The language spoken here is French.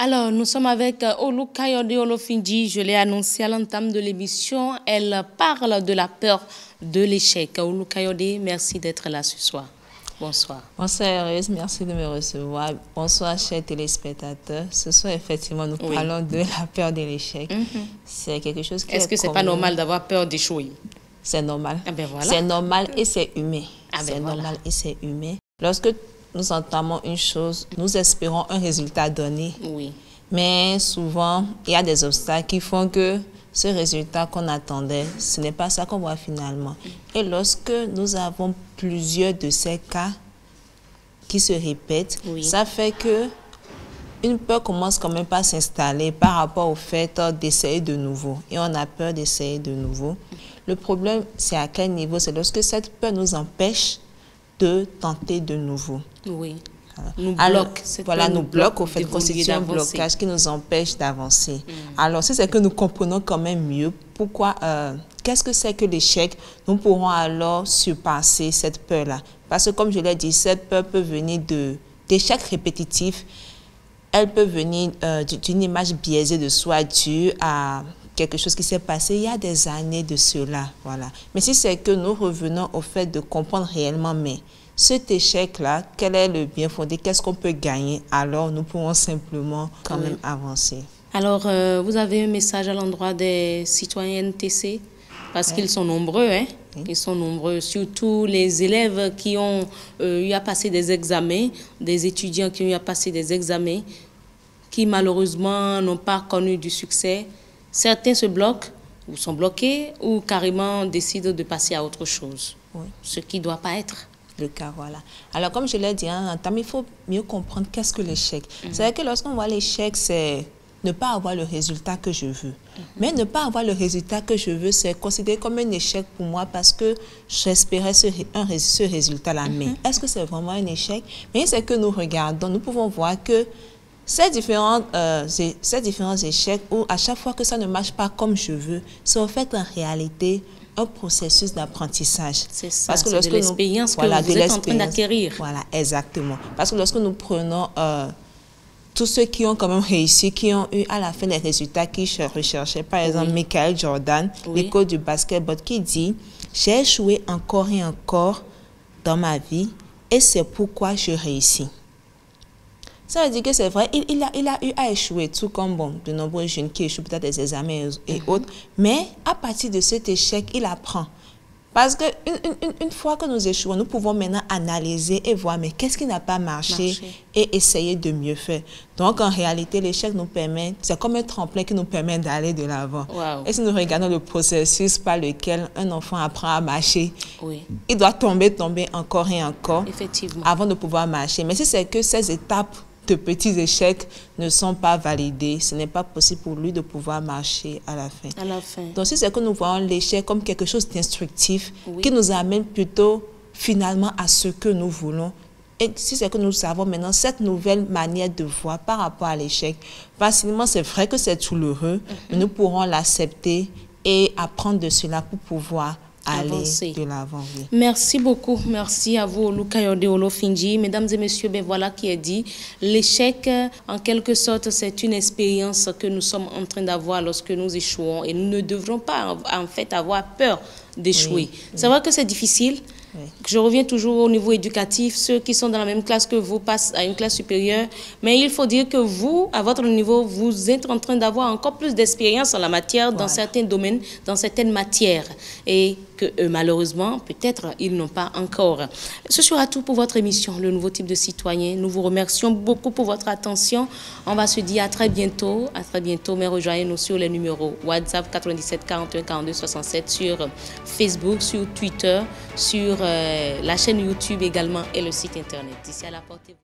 Alors, nous sommes avec Olukayode Olofindji. Je l'ai annoncé à l'entame de l'émission. Elle parle de la peur de l'échec. Olukayode, merci d'être là ce soir. Bonsoir. Bonsoir Heureuse, merci de me recevoir. Bonsoir chers téléspectateurs. Ce soir, effectivement, nous parlons de la peur de l'échec. C'est quelque chose qui Est-ce que c'est pas normal d'avoir peur d'échouer? C'est normal. Ah ben voilà. C'est normal et c'est humain. C'est normal et c'est humain. Lorsque nous entamons une chose, nous espérons un résultat donné. Oui. Mais souvent, il y a des obstacles qui font que ce résultat qu'on attendait, ce n'est pas ça qu'on voit finalement. Et lorsque nous avons plusieurs de ces cas qui se répètent, ça fait que une peur commence quand même pas à s'installer par rapport au fait d'essayer de nouveau. Et on a peur d'essayer de nouveau. Le problème, c'est à quel niveau? C'est lorsque cette peur nous empêche de tenter de nouveau. Oui. Nous bloque. Voilà, nous bloque au fait, constitue un blocage qui nous empêche d'avancer. Alors, si c'est que nous comprenons quand même mieux pourquoi, qu'est-ce que c'est que l'échec, nous pourrons alors surpasser cette peur-là. Parce que comme je l'ai dit, cette peur peut venir d'échecs répétitifs, elle peut venir d'une image biaisée de soi due à quelque chose qui s'est passé il y a des années de cela. Voilà. Mais si c'est que nous revenons au fait de comprendre réellement, mais cet échec-là, quel est le bien fondé, qu'est-ce qu'on peut gagner, alors nous pourrons simplement quand même avancer. Alors, vous avez un message à l'endroit des citoyens NTC, parce qu'ils sont nombreux, hein? Ils sont nombreux, surtout les élèves qui ont eu à passer des examens, des étudiants qui ont eu à passer des examens, qui malheureusement n'ont pas connu du succès. Certains se bloquent, ou sont bloqués, ou carrément décident de passer à autre chose, ce qui ne doit pas être le cas, voilà. Alors, comme je l'ai dit, il faut mieux comprendre qu'est-ce que l'échec. C'est-à-dire que lorsqu'on voit l'échec, c'est ne pas avoir le résultat que je veux. Mais ne pas avoir le résultat que je veux, c'est considéré comme un échec pour moi parce que j'espérais ce résultat-là. Mais est-ce que c'est vraiment un échec? Mais c'est que nous regardons, nous pouvons voir que ces différents échecs où à chaque fois que ça ne marche pas comme je veux, c'est en fait en réalité un processus d'apprentissage. C'est ça, c'est de l'expérience que vous êtes en train d'acquérir. Voilà, exactement. Parce que lorsque nous prenons tous ceux qui ont quand même réussi, qui ont eu à la fin les résultats qu'ils recherchaient, par exemple Michael Jordan, l'école du basketball, qui dit « J'ai échoué encore et encore dans ma vie et c'est pourquoi je réussis ». Ça veut dire que c'est vrai, il a eu à échouer, tout comme de nombreux jeunes qui échouent peut-être des examens et autres. Mais à partir de cet échec, il apprend. Parce qu'une fois que nous échouons, nous pouvons maintenant analyser et voir, mais qu'est-ce qui n'a pas marché et essayer de mieux faire. Donc, en réalité, l'échec nous permet, c'est comme un tremplin qui nous permet d'aller de l'avant. Et si nous regardons le processus par lequel un enfant apprend à marcher, il doit tomber encore et encore avant de pouvoir marcher. Mais si c'est que ces étapes de petits échecs ne sont pas validés, ce n'est pas possible pour lui de pouvoir marcher à la fin. Donc, si c'est que nous voyons l'échec comme quelque chose d'instructif qui nous amène plutôt finalement à ce que nous voulons, et si c'est que nous savons maintenant cette nouvelle manière de voir par rapport à l'échec, facilement, c'est vrai que c'est douloureux, mais nous pourrons l'accepter et apprendre de cela pour pouvoir aller de l'avant. Merci beaucoup. Merci à vous, Olukayode Olofindji. Mesdames et messieurs, ben voilà qui est dit. L'échec, en quelque sorte, c'est une expérience que nous sommes en train d'avoir lorsque nous échouons. Et nous ne devrons pas, en fait, avoir peur d'échouer. C'est vrai que c'est difficile. Je reviens toujours au niveau éducatif. Ceux qui sont dans la même classe que vous passent à une classe supérieure. Mais il faut dire que vous, à votre niveau, vous êtes en train d'avoir encore plus d'expérience en la matière, dans certains domaines, dans certaines matières. Et que malheureusement, peut-être, ils n'ont pas encore. Ce sera tout pour votre émission, Le Nouveau Type de Citoyen. Nous vous remercions beaucoup pour votre attention. On va se dire à très bientôt. À très bientôt. Mais rejoignez-nous sur les numéros WhatsApp 97 41 42 67, sur Facebook, sur Twitter, sur la chaîne YouTube également et le site internet. D'ici à la portée.